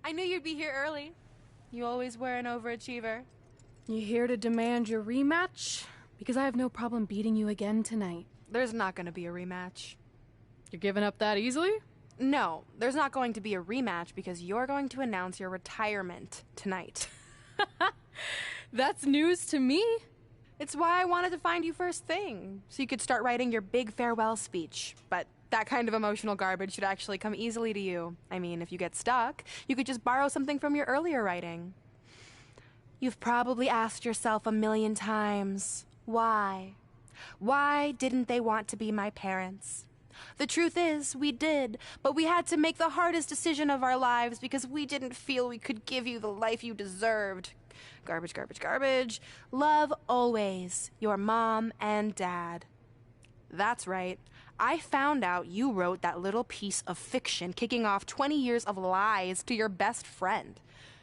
I knew you'd be here early. You always were an overachiever. You here to demand your rematch? Because I have no problem beating you again tonight. There's not going to be a rematch. You're giving up that easily? No, there's not going to be a rematch because you're going to announce your retirement tonight. That's news to me. It's why I wanted to find you first thing, so you could start writing your big farewell speech. But that kind of emotional garbage should actually come easily to you. I mean, if you get stuck, you could just borrow something from your earlier writing. You've probably asked yourself a million times, why? Why didn't they want to be my parents? The truth is, we did, but we had to make the hardest decision of our lives because we didn't feel we could give you the life you deserved. Garbage, garbage, garbage. Love always, your mom and dad. That's right. I found out you wrote that little piece of fiction kicking off 20 years of lies to your best friend.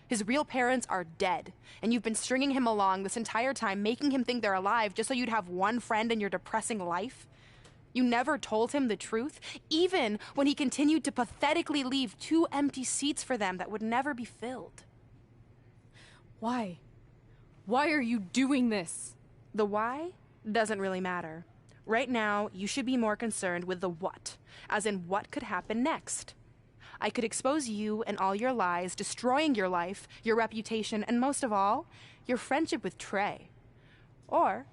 His real parents are dead, and you've been stringing him along this entire time, making him think they're alive just so you'd have one friend in your depressing life. You never told him the truth, even when he continued to pathetically leave 2 empty seats for them that would never be filled. Why? Why are you doing this? The why doesn't really matter. Right now, you should be more concerned with the what, as in what could happen next. I could expose you and all your lies, destroying your life, your reputation, and most of all, your friendship with Trey. Or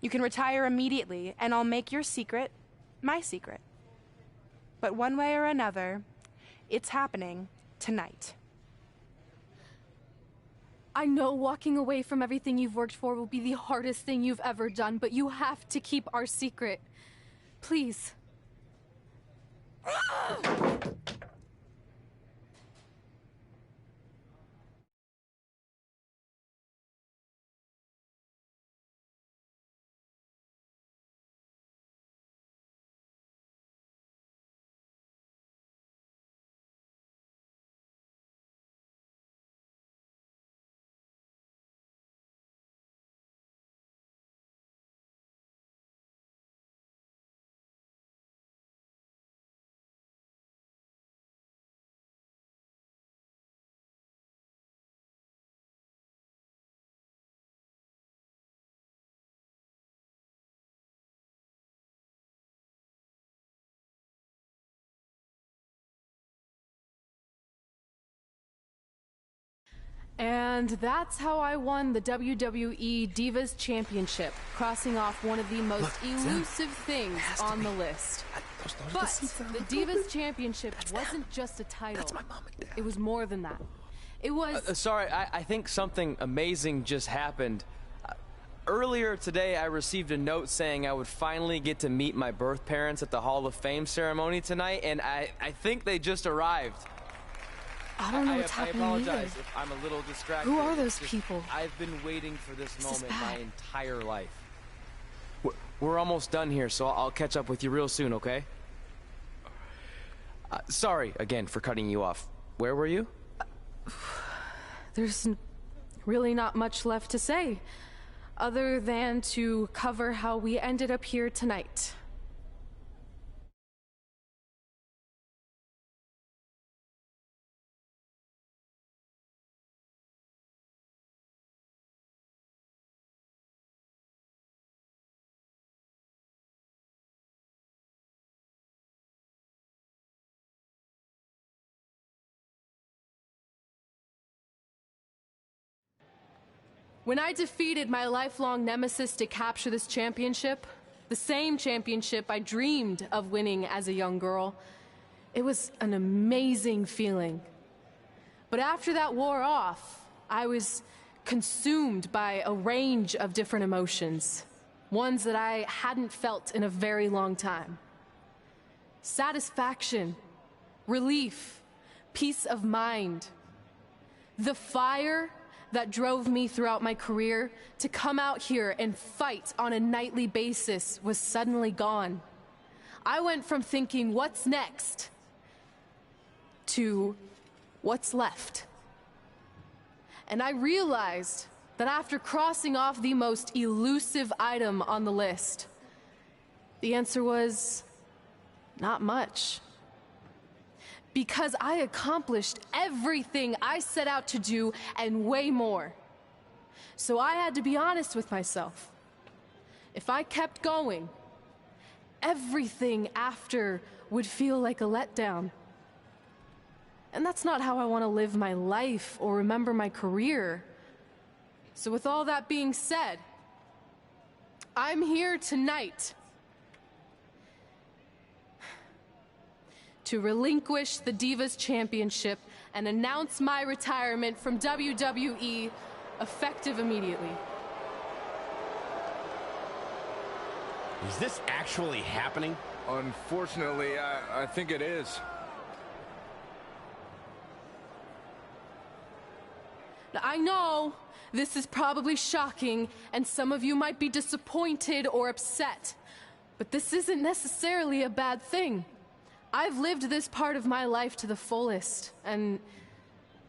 you can retire immediately, and I'll make your secret my secret. But one way or another, it's happening tonight. I know walking away from everything you've worked for will be the hardest thing you've ever done, but you have to keep our secret. Please. And that's how I won the WWE Divas Championship, crossing off one of the most elusive things on the list. But the Divas Championship wasn't just a title. That's my mom and dad. It was more than that. It was... Sorry, I think something amazing just happened. Earlier today, I received a note saying I would finally get to meet my birth parents at the Hall of Fame ceremony tonight, and I think they just arrived. I don't know what's happening I apologize either. if I'm a little distracted. Who are those people? I've been waiting for this moment is my bad. entire life. We're almost done here, so I'll catch up with you real soon, okay? Sorry, again, for cutting you off. Where were you? There's really not much left to say. other than to cover how we ended up here tonight. When I defeated my lifelong nemesis to capture this championship, the same championship I dreamed of winning as a young girl, it was an amazing feeling. But after that wore off, I was consumed by a range of different emotions, ones that I hadn't felt in a very long time. Satisfaction, relief, peace of mind. The fire that drove me throughout my career to come out here and fight on a nightly basis was suddenly gone. I went from thinking, what's next, to what's left. And I realized that after crossing off the most elusive item on the list, the answer was not much. Because I accomplished everything I set out to do and way more. So I had to be honest with myself. If I kept going, everything after would feel like a letdown. And that's not how I want to live my life or remember my career. So with all that being said, I'm here tonight to relinquish the Divas Championship and announce my retirement from WWE, effective immediately. Is this actually happening? Unfortunately, I think it is. Now, I know this is probably shocking, and some of you might be disappointed or upset, but this isn't necessarily a bad thing. I've lived this part of my life to the fullest, and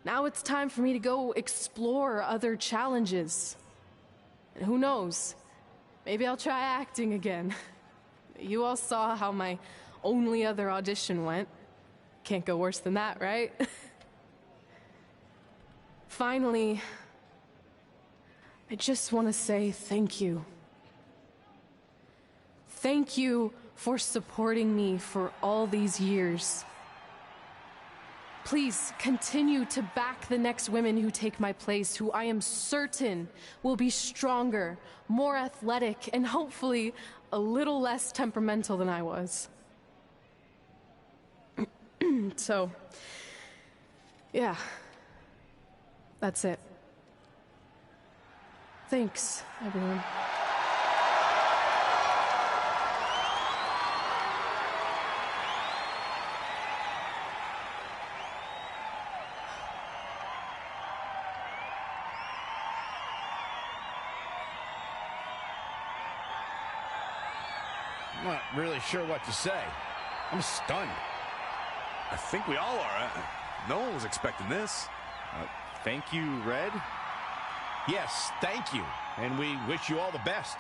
now it's time for me to go explore other challenges. And who knows, maybe I'll try acting again. You all saw how my only other audition went. Can't go worse than that, right? Finally, I just want to say thank you. Thank you for supporting me for all these years. Please continue to back the next women who take my place, who I am certain will be stronger, more athletic, and hopefully a little less temperamental than I was. So, yeah, that's it. Thanks, everyone. I'm not really sure what to say. I'm stunned. I think we all are. No one was expecting this. Thank you, Red. Yes, thank you. And we wish you all the best.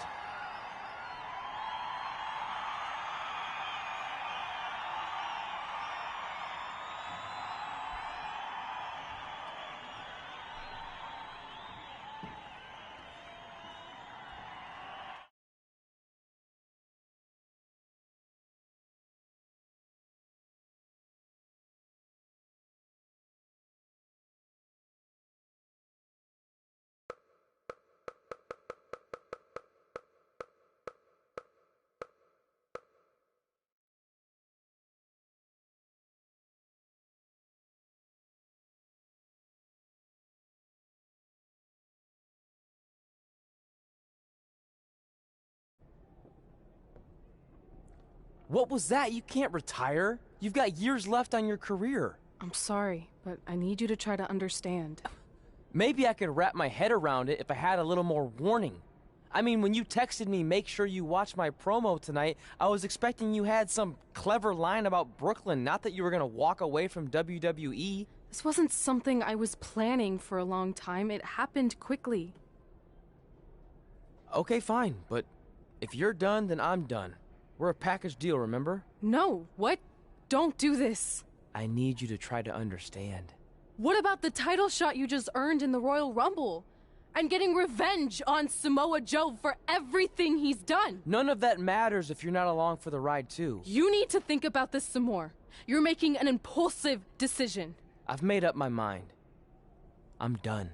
What was that? You can't retire. You've got years left on your career. I'm sorry, but I need you to try to understand. Maybe I could wrap my head around it if I had a little more warning. I mean, when you texted me, make sure you watch my promo tonight, I was expecting you had some clever line about Brooklyn, not that you were going to walk away from WWE. This wasn't something I was planning for a long time. It happened quickly. Okay, fine, but if you're done, then I'm done. We're a package deal, remember? No, what? Don't do this. I need you to try to understand. What about the title shot you just earned in the Royal Rumble? And getting revenge on Samoa Joe for everything he's done? None of that matters if you're not along for the ride, too. You need to think about this some more. You're making an impulsive decision. I've made up my mind. I'm done.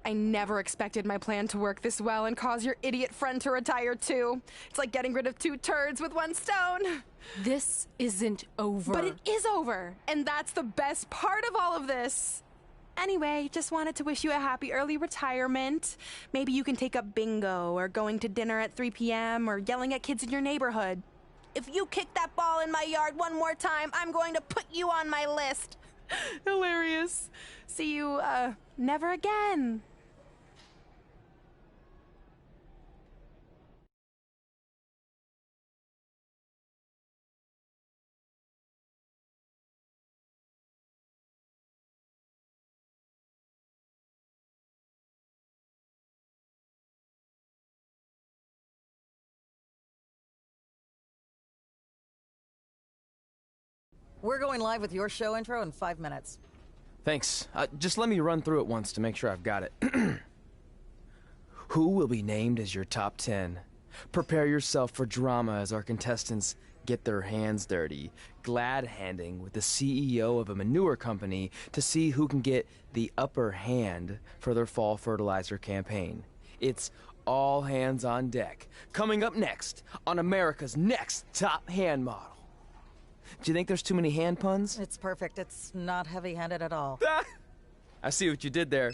I never expected my plan to work this well and cause your idiot friend to retire too. It's like getting rid of 2 turds with 1 stone. This isn't over. But it is over, and that's the best part of all of this. Anyway, just wanted to wish you a happy early retirement. Maybe you can take up bingo or going to dinner at 3 p.m. or yelling at kids in your neighborhood. If you kick that ball in my yard one more time, I'm going to put you on my list. Hilarious. See you, never again. We're going live with your show intro in 5 minutes. Thanks. Just let me run through it once to make sure I've got it. Who will be named as your top 10? Prepare yourself for drama as our contestants get their hands dirty, glad-handing with the CEO of a manure company to see who can get the upper hand for their fall fertilizer campaign. It's all hands on deck. Coming up next on America's Next Top Hand Model. Do you think there's too many hand puns? It's perfect. It's not heavy-handed at all. I see what you did there.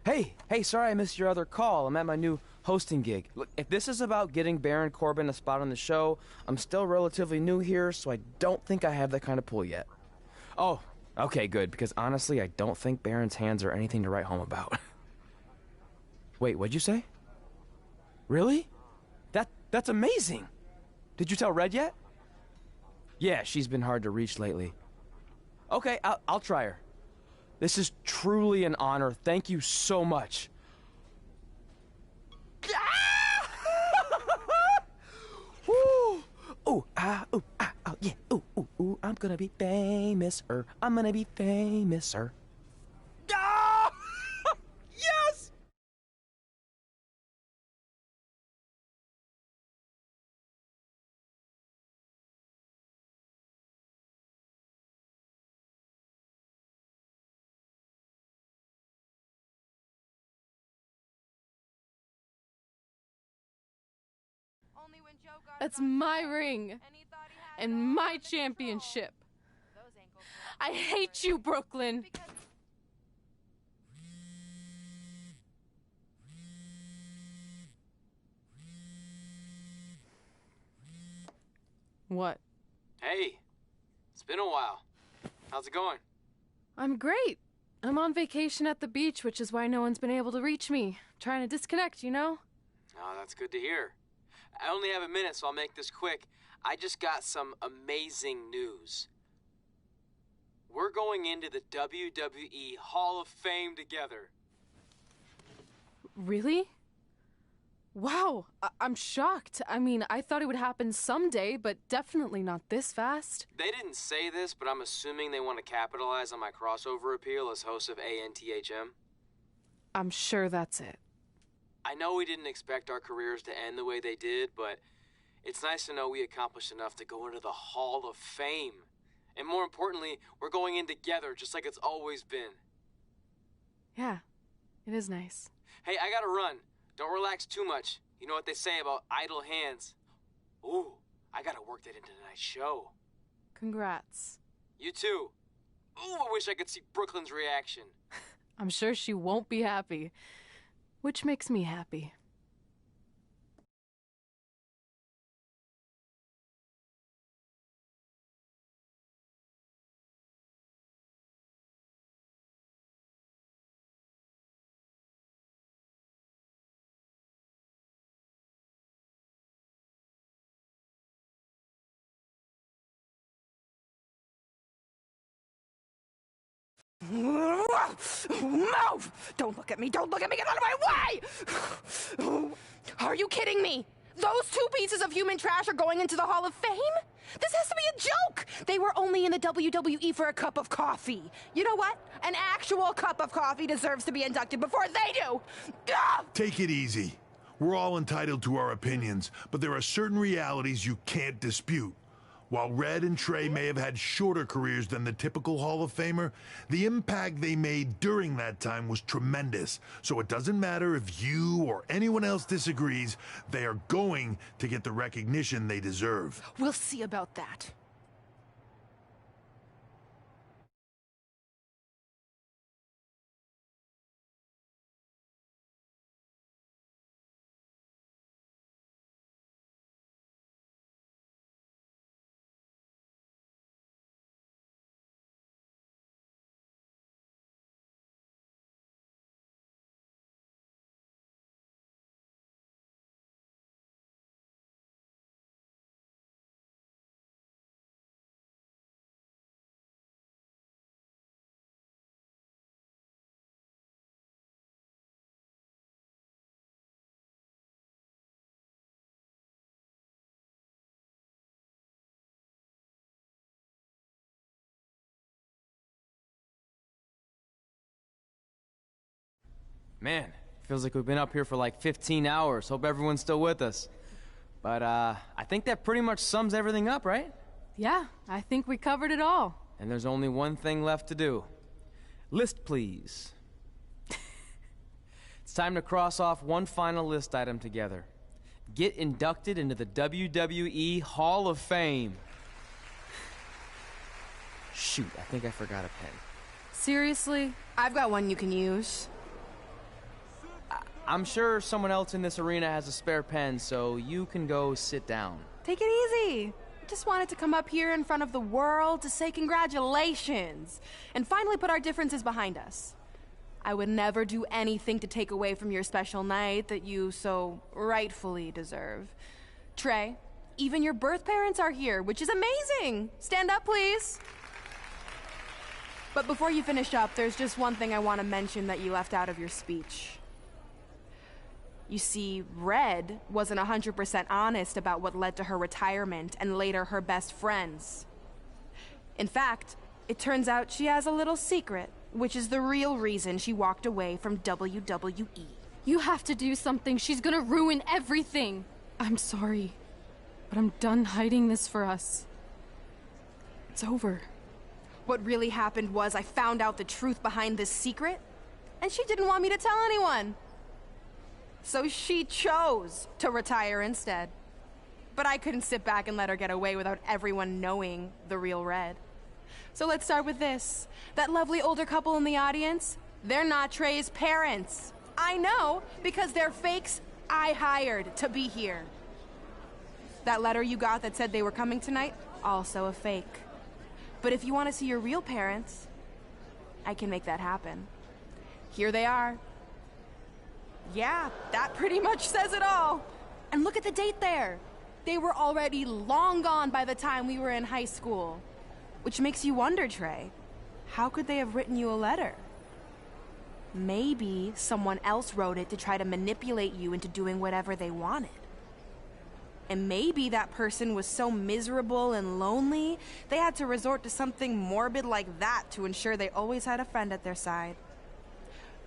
Hey, sorry I missed your other call. I'm at my new hosting gig. Look, if this is about getting Baron Corbin a spot on the show, I'm still relatively new here, so I don't think I have that kind of pull yet. Oh, okay, good, because honestly, I don't think Baron's hands are anything to write home about. Wait, what'd you say? Really? That's amazing! Did you tell Red yet? Yeah, she's been hard to reach lately. Okay, I'll try her. This is truly an honor. Thank you so much. Woo! Ooh, yeah. Ooh, I'm gonna be famous, I'm gonna be famous, Ah! Yes! That's my ring. And my championship. I hate you, Brooklyn. What? Hey, it's been a while. How's it going? I'm great. I'm on vacation at the beach, which is why no one's been able to reach me. Trying to disconnect, you know? Oh, that's good to hear. I only have a minute, so I'll make this quick. I just got some amazing news. We're going into the WWE Hall of Fame together. Really? Wow, I'm shocked. I mean, I thought it would happen someday, but definitely not this fast. They didn't say this, but I'm assuming they want to capitalize on my crossover appeal as host of ANTHM. I'm sure that's it. I know we didn't expect our careers to end the way they did, but it's nice to know we accomplished enough to go into the Hall of Fame. And more importantly, we're going in together, just like it's always been. Yeah, it is nice. Hey, I gotta run. Don't relax too much. You know what they say about idle hands. Ooh, I gotta work that into tonight's show. Congrats. You too. Ooh, I wish I could see Brooklyn's reaction. I'm sure she won't be happy, which makes me happy. Move! Don't look at me! Don't look at me! Get out of my way! Are you kidding me? Those two pieces of human trash are going into the Hall of Fame? This has to be a joke! They were only in the WWE for a cup of coffee. You know what? An actual cup of coffee deserves to be inducted before they do! Ah! Take it easy. We're all entitled to our opinions, but there are certain realities you can't dispute. While Red and Trey may have had shorter careers than the typical Hall of Famer, the impact they made during that time was tremendous. So it doesn't matter if you or anyone else disagrees, they are going to get the recognition they deserve. We'll see about that. Man, feels like we've been up here for like 15 hours. Hope everyone's still with us. But, I think that pretty much sums everything up, right? Yeah, I think we covered it all. And there's only one thing left to do. List, please. It's time to cross off one final list item together. Get inducted into the WWE Hall of Fame. Shoot, I think I forgot a pen. Seriously? I've got one you can use. I'm sure someone else in this arena has a spare pen, so you can go sit down. Take it easy. Just wanted to come up here in front of the world to say congratulations and finally put our differences behind us. I would never do anything to take away from your special night that you so rightfully deserve. Trey, even your birth parents are here, which is amazing. Stand up, please. But before you finish up, there's just one thing I want to mention that you left out of your speech. You see, Red wasn't 100% honest about what led to her retirement and later her best friends. In fact, it turns out she has a little secret, which is the real reason she walked away from WWE. You have to do something. She's gonna ruin everything. I'm sorry, but I'm done hiding this for us. It's over. What really happened was I found out the truth behind this secret, and she didn't want me to tell anyone. So she chose to retire instead. But I couldn't sit back and let her get away without everyone knowing the real Red. So let's start with this. That lovely older couple in the audience, they're not Trey's parents. I know, because they're fakes I hired to be here. That letter you got that said they were coming tonight, also a fake. But if you want to see your real parents, I can make that happen. Here they are. Yeah, that pretty much says it all. And look at the date there. They were already long gone by the time we were in high school. Which makes you wonder, Trey, how could they have written you a letter? Maybe someone else wrote it to try to manipulate you into doing whatever they wanted. And maybe that person was so miserable and lonely, they had to resort to something morbid like that to ensure they always had a friend at their side.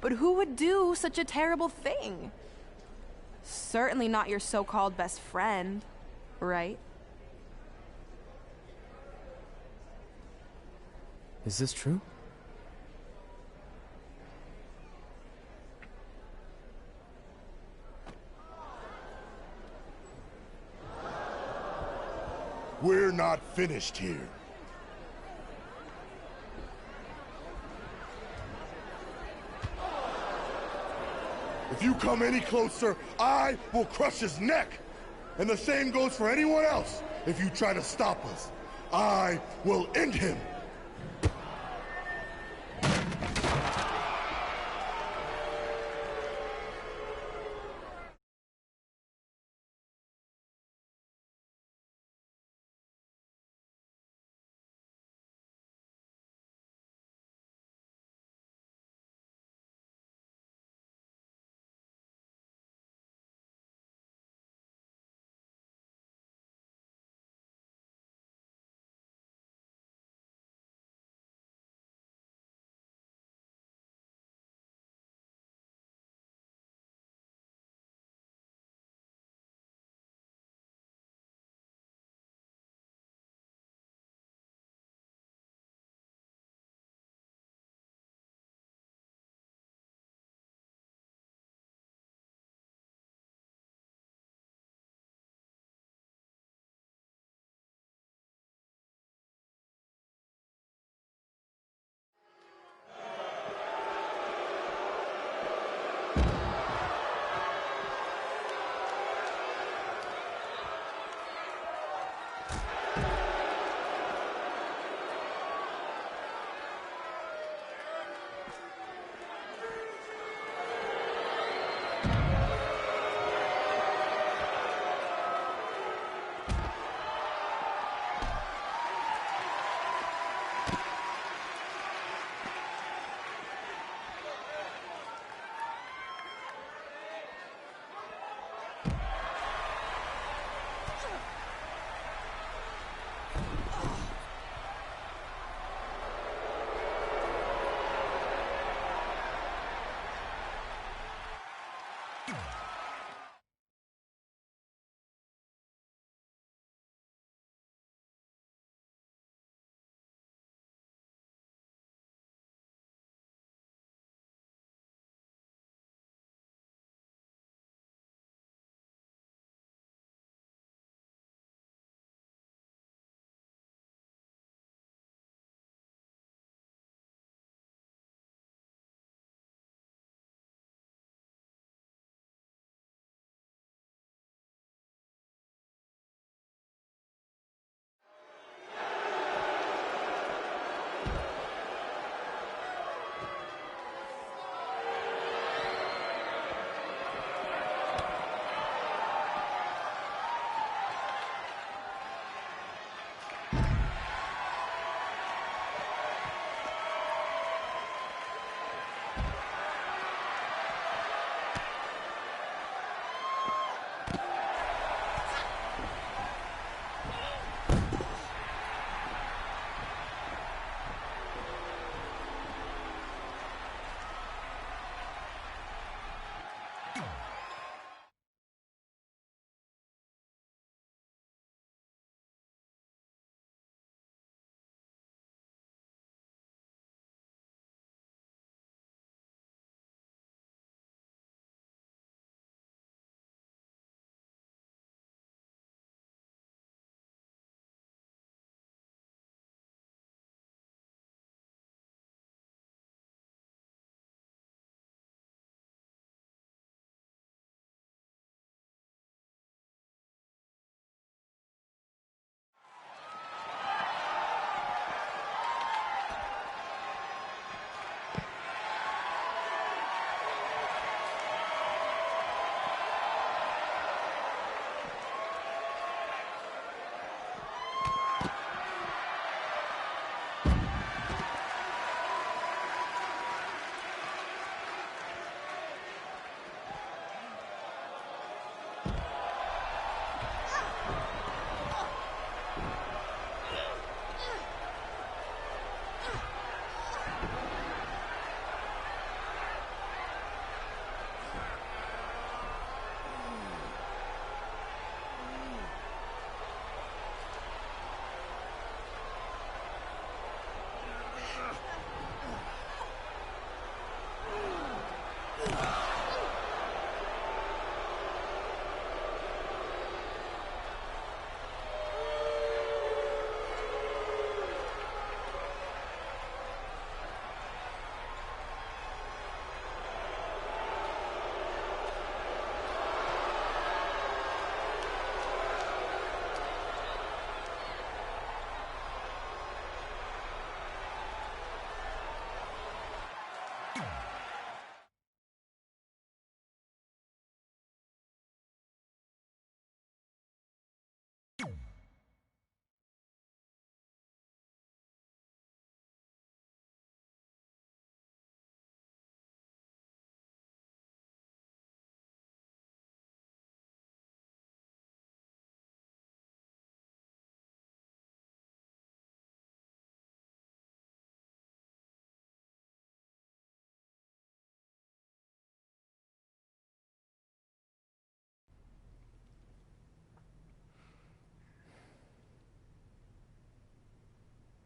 But who would do such a terrible thing? Certainly not your so-called best friend, right? Is this true? We're not finished here. If you come any closer, I will crush his neck. And the same goes for anyone else. If you try to stop us, I will end him.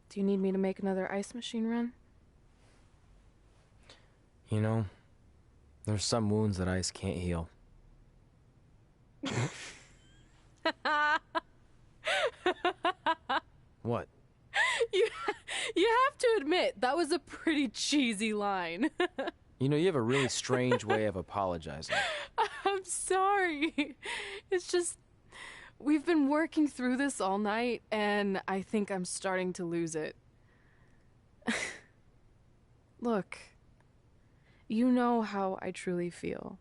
Do you need me to make another ice machine run? You know, there's some wounds that ice can't heal. What? You have to admit, that was a pretty cheesy line. You know, you have a really strange way of apologizing. I'm sorry. It's just, we've been working through this all night, and I think I'm starting to lose it. Look, you know how I truly feel.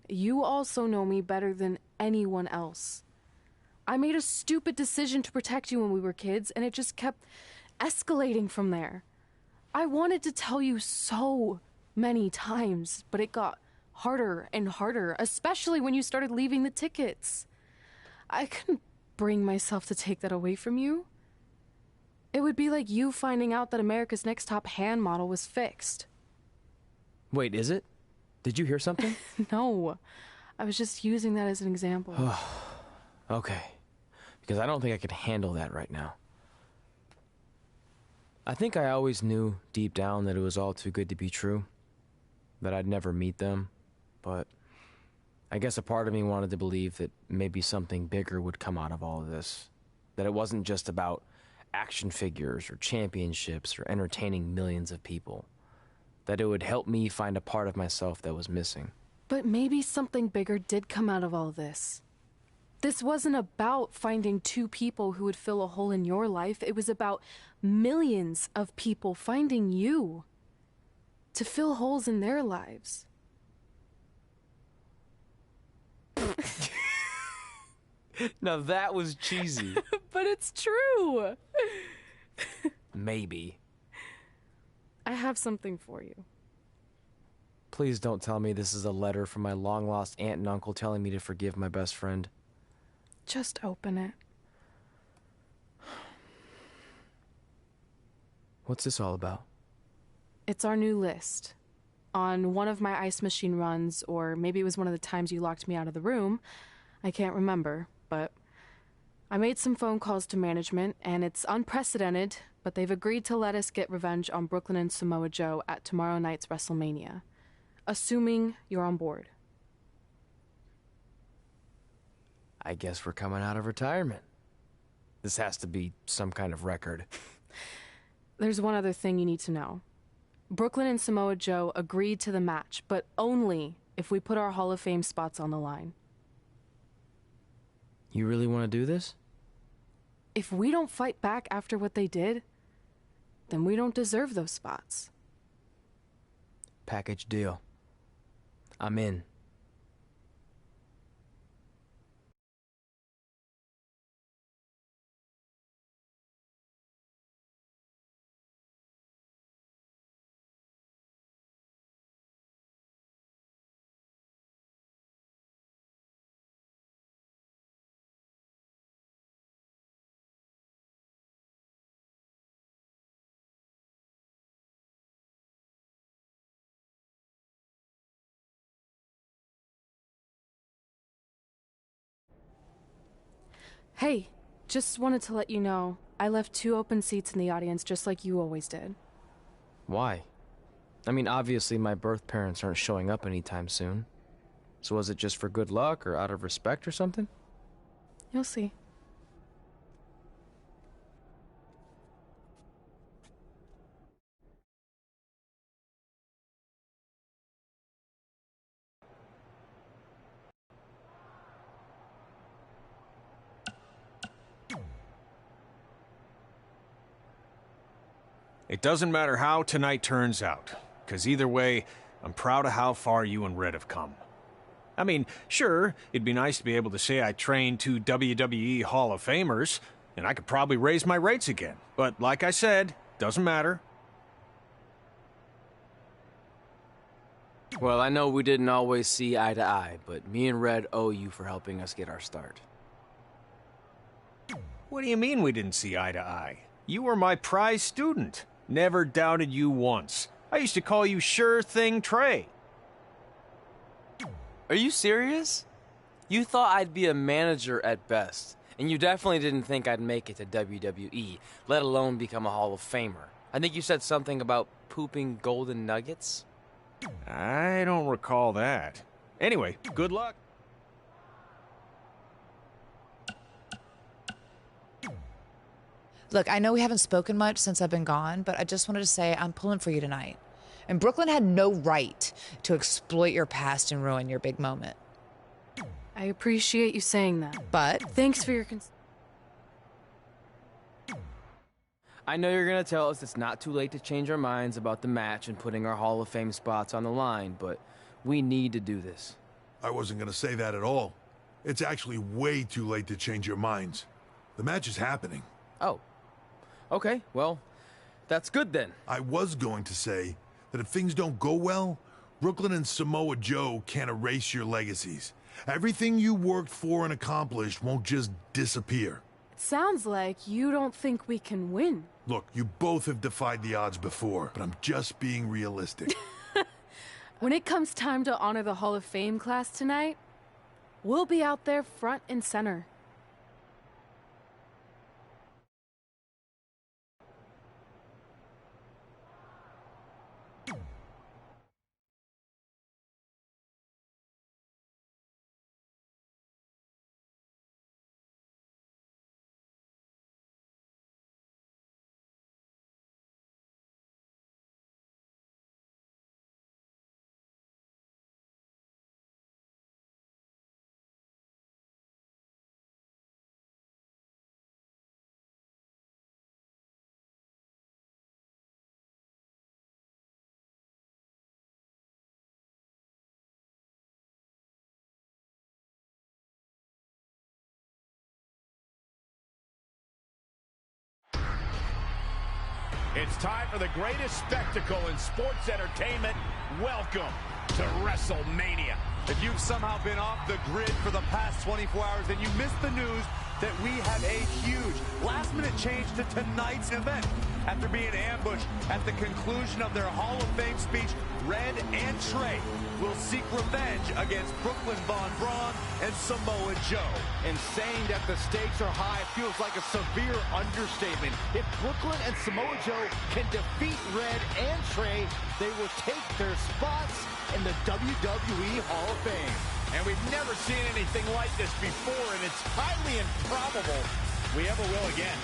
You also know me better than anyone else. I made a stupid decision to protect you when we were kids, and it just kept escalating from there. I wanted to tell you so many times, but it got harder and harder, especially when you started leaving the tickets. I couldn't bring myself to take that away from you. It would be like you finding out that America's Next Top hand model was fixed. Wait, is it? Did you hear something? No, I was just using that as an example. Okay, because I don't think I could handle that right now. I think I always knew deep down that it was all too good to be true, that I'd never meet them, but I guess a part of me wanted to believe that maybe something bigger would come out of all of this, that it wasn't just about action figures or championships or entertaining millions of people, that it would help me find a part of myself that was missing. But maybe something bigger did come out of all this. This wasn't about finding two people who would fill a hole in your life. It was about millions of people finding you to fill holes in their lives. Now that was cheesy. But it's true. Maybe. I have something for you. Please don't tell me this is a letter from my long-lost aunt and uncle telling me to forgive my best friend. Just open it. What's this all about? It's our new list. On one of my ice machine runs, or maybe it was one of the times you locked me out of the room. I can't remember, but I made some phone calls to management, and it's unprecedented, but they've agreed to let us get revenge on Brooklyn and Samoa Joe at tomorrow night's WrestleMania. Assuming you're on board. I guess we're coming out of retirement. This has to be some kind of record. There's one other thing you need to know. Brooklyn and Samoa Joe agreed to the match, but only if we put our Hall of Fame spots on the line. You really want to do this? If we don't fight back after what they did, then we don't deserve those spots. Package deal. I'm in. Hey, just wanted to let you know, I left 2 open seats in the audience just like you always did. Why? I mean, obviously my birth parents aren't showing up anytime soon. So was it just for good luck or out of respect or something? You'll see. It doesn't matter how tonight turns out, because either way, I'm proud of how far you and Red have come. I mean, sure, it'd be nice to be able to say I trained 2 WWE Hall of Famers, and I could probably raise my rates again. But like I said, doesn't matter. Well, I know we didn't always see eye to eye, but me and Red owe you for helping us get our start. What do you mean we didn't see eye to eye? You were my prize student. Never doubted you once. I used to call you Sure Thing Trey. Are you serious? You thought I'd be a manager at best, And you definitely didn't think I'd make it to WWE, let alone become a Hall of Famer. I think you said something about pooping golden nuggets? I don't recall that. Anyway, good luck. Look, I know we haven't spoken much since I've been gone, but I just wanted to say I'm pulling for you tonight. And Brooklyn had no right to exploit your past and ruin your big moment. I appreciate you saying that. But Thanks for your I know you're going to tell us it's not too late to change our minds about the match and putting our Hall of Fame spots on the line, but we need to do this. I wasn't going to say that at all. It's actually way too late to change your minds. The match is happening. Oh. Okay, well, that's good then. I was going to say that if things don't go well, Brooklyn and Samoa Joe can't erase your legacies. Everything you worked for and accomplished won't just disappear. It sounds like you don't think we can win. Look, you both have defied the odds before, but I'm just being realistic. When it comes time to honor the Hall of Fame class tonight, we'll be out there front and center. It's time for the greatest spectacle in sports entertainment. Welcome to WrestleMania. If you've somehow been off the grid for the past 24 hours, then you missed the news that we have a huge last-minute change to tonight's event. After being ambushed at the conclusion of their Hall of Fame speech, Red and Trey will seek revenge against Brooklyn Von Braun and Samoa Joe. And saying that the stakes are high feels like a severe understatement. If Brooklyn and Samoa Joe can defeat Red and Trey, they will take their spots in the WWE Hall of Fame. And we've never seen anything like this before, and it's highly improbable we ever will again.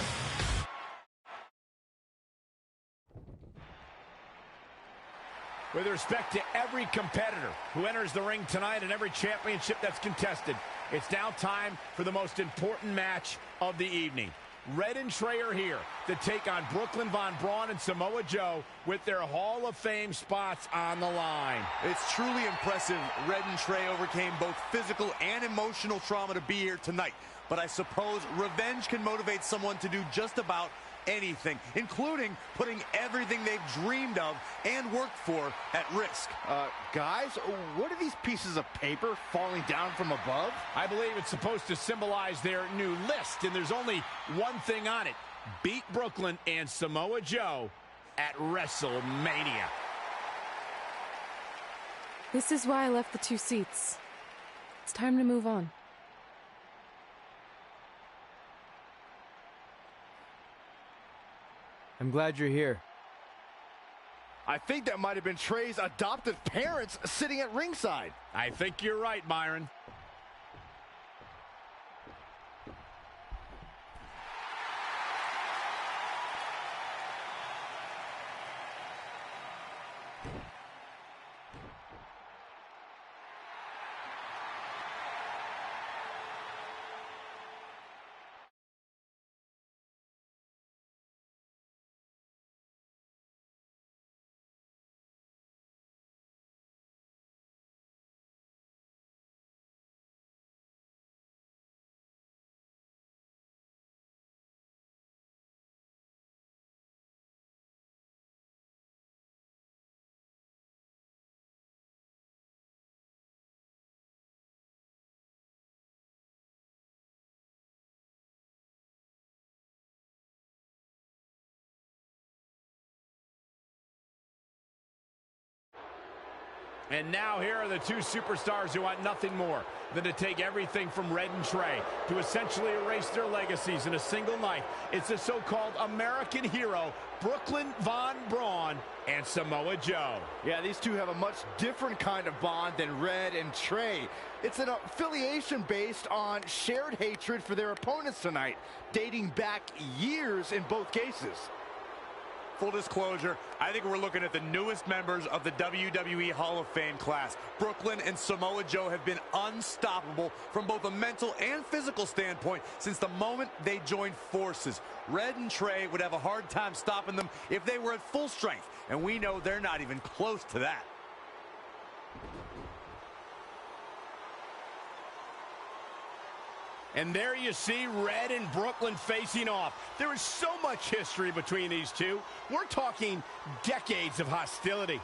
With respect to every competitor who enters the ring tonight and every championship that's contested, it's now time for the most important match of the evening. Red and Trey are here to take on Brooklyn Von Braun and Samoa Joe with their Hall of Fame spots on the line. It's truly impressive Red and Trey overcame both physical and emotional trauma to be here tonight. But I suppose revenge can motivate someone to do just about anything, including putting everything they've dreamed of and worked for at risk. Guys, what are these pieces of paper falling down from above? I believe it's supposed to symbolize their new list, and there's only one thing on it. Beat Brooklyn and Samoa Joe at WrestleMania. This is why I left the 2 seats. It's time to move on. I'm glad you're here. I think that might have been Trey's adoptive parents sitting at ringside. I think you're right, Myron. And now here are the two superstars who want nothing more than to take everything from Red and Trey to essentially erase their legacies in a single night. It's the so-called American hero, Brooklyn Von Braun and Samoa Joe. Yeah, these two have a much different kind of bond than Red and Trey. It's an affiliation based on shared hatred for their opponents tonight, dating back years in both cases. Full disclosure, I think we're looking at the newest members of the WWE Hall of Fame class. Brooklyn and Samoa Joe have been unstoppable from both a mental and physical standpoint since the moment they joined forces. Red and Trey would have a hard time stopping them if they were at full strength, and we know they're not even close to that. And there you see Red and Brooklyn facing off. There is so much history between these two. We're talking decades of hostility.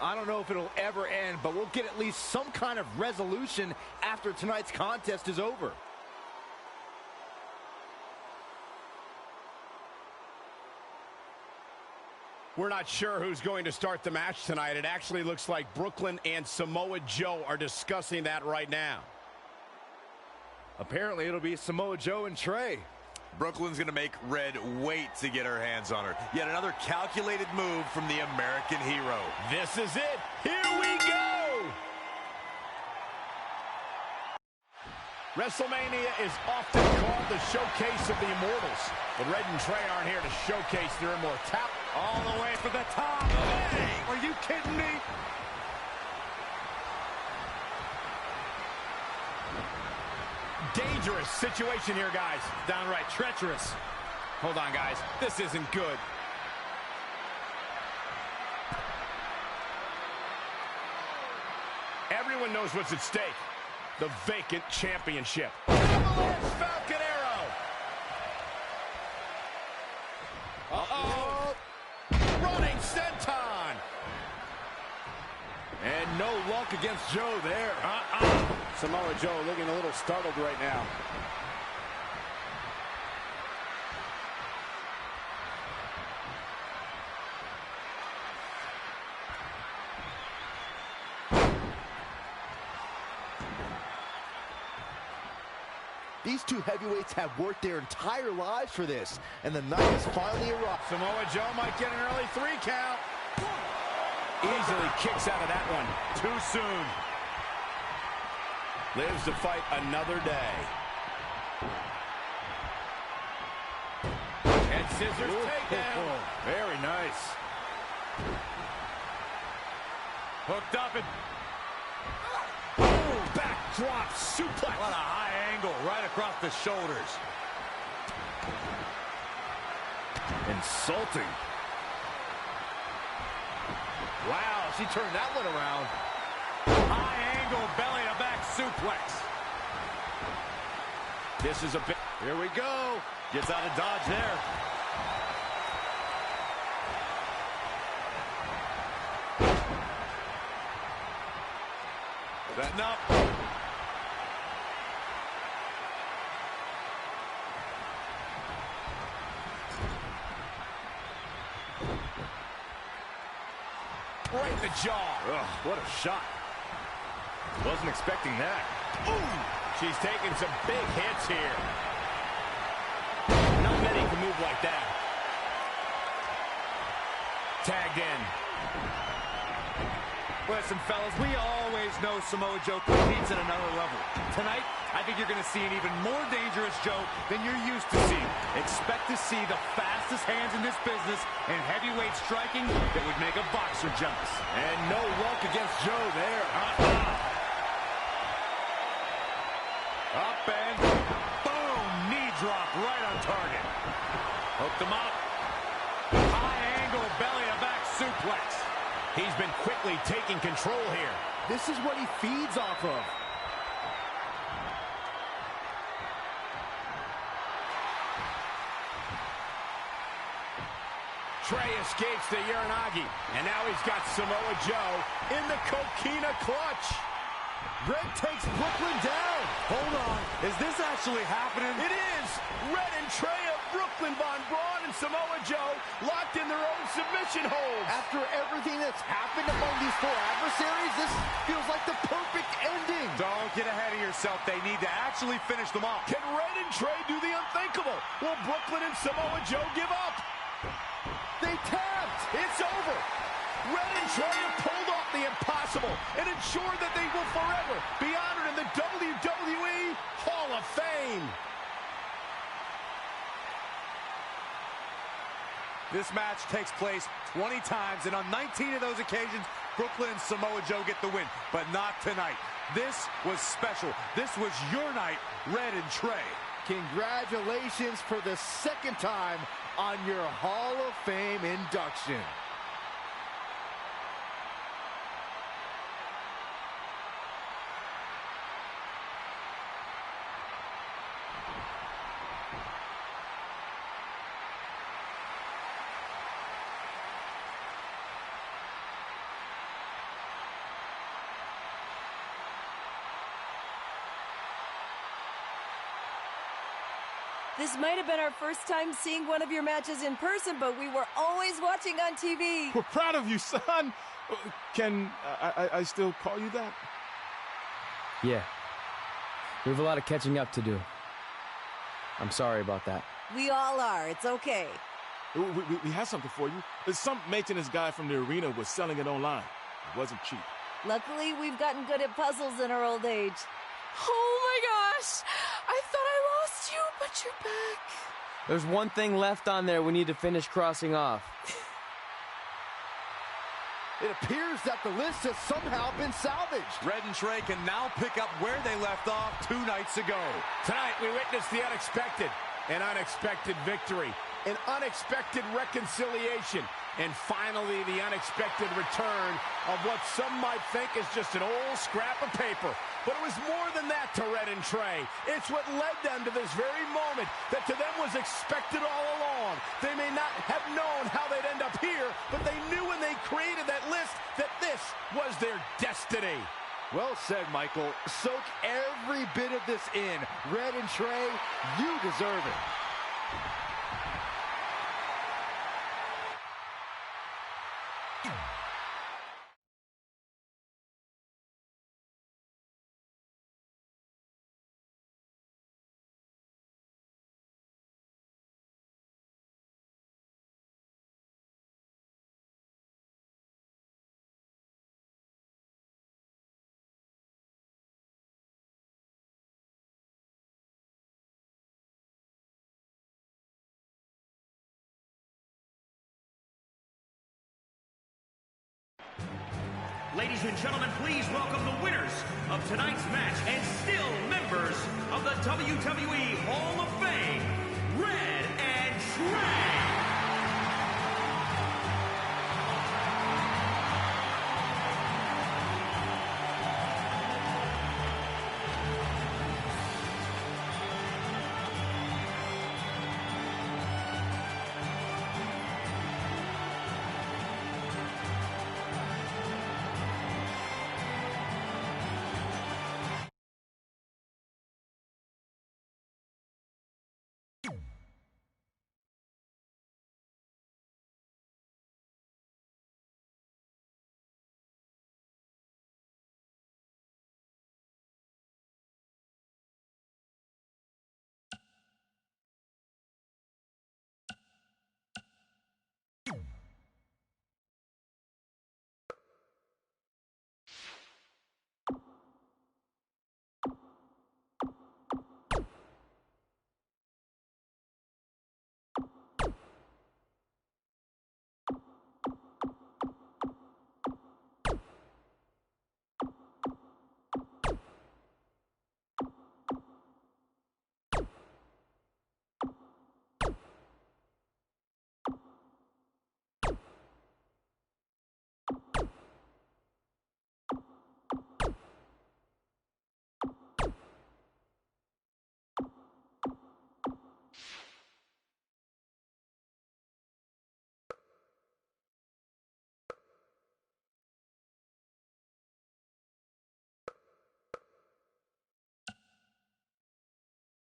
I don't know if it'll ever end, but we'll get at least some kind of resolution after tonight's contest is over. We're not sure who's going to start the match tonight. It actually looks like Brooklyn and Samoa Joe are discussing that right now. Apparently, it'll be Samoa Joe and Trey. Brooklyn's going to make Red wait to get her hands on her. Yet another calculated move from the American hero. This is it. Here we go. WrestleMania is often called the showcase of the immortals. But Red and Trey aren't here to showcase their immortality. All the way for the top. Hey, are you kidding me? Dangerous situation here, guys. Downright treacherous. Hold on, guys. This isn't good. Everyone knows what's at stake. The vacant championship. Falcon Arrow. Uh-oh. Running senton. And no luck against Joe there. Samoa Joe looking a little startled right now. These two heavyweights have worked their entire lives for this, and the night has finally arrived. Samoa Joe might get an early 3 count. Easily kicks out of that one. Too soon. Lives to fight another day. And scissors takedown. Very nice. Hooked up and backdrop suplex. What a high angle right across the shoulders. Insulting. Wow, she turned that one around. High angle belly to back suplex. This is a big. Here we go. Gets out of dodge there. Setting up. Right in the jaw. Ugh, what a shot. Wasn't expecting that. Ooh, she's taking some big hits here. Not many can move like that. Tagged in. Listen, fellas, we always know Samoa Joe competes at another level. Tonight, I think you're going to see an even more dangerous Joe than you're used to seeing. Expect to see the fastest hands in this business and heavyweight striking that would make a boxer jealous. And no luck against Joe there. Up and boom! Knee drop right on target. Hooked him up. High angle belly to back suplex. He's been quickly taking control here. This is what he feeds off of. Trey escapes the Uranagi, and now he's got Samoa Joe in the Coquina clutch. Red takes Brooklyn down. Hold on. Is this actually happening? It is. Red and Trey of Brooklyn, Von Braun, and Samoa Joe locked in their own submission holds. After everything that's happened among these four adversaries, this feels like the perfect ending. Don't get ahead of yourself. They need to actually finish them off. Can Red and Trey do the unthinkable? Will Brooklyn and Samoa Joe give up? They tapped. It's over. Red and Trey have pulled off the impossible and ensured that they will forever be honored in the WWE Hall of Fame. This match takes place 20 times, and on 19 of those occasions, Brooklyn and Samoa Joe get the win, but not tonight. This was special. This was your night, Red and Trey. Congratulations for the second time on your Hall of Fame induction. This might have been our first time seeing one of your matches in person, but we were always watching on TV. We're proud of you, son. Can I still call you that? Yeah. We have a lot of catching up to do. I'm sorry about that. We all are. It's okay. We have something for you. Some maintenance guy from the arena was selling it online. It wasn't cheap. Luckily, we've gotten good at puzzles in our old age. Oh my gosh! I thought I lost you, but you're back. There's one thing left on there we need to finish crossing off. It appears that the list has somehow been salvaged. Red and Trey can now pick up where they left off 2 nights ago. Tonight, we witnessed the unexpected, an unexpected victory, an unexpected reconciliation, and finally the unexpected return of what some might think is just an old scrap of paper. But it was more than that to Red and Trey. It's what led them to this very moment that to them was expected all along. They may not have known how they'd end up here, but they knew when they created that list that this was their destiny. Well said, Michael. Soak every bit of this in. Red and Trey, you deserve it. Ladies and gentlemen, please welcome the winners of tonight's match and still members of the WWE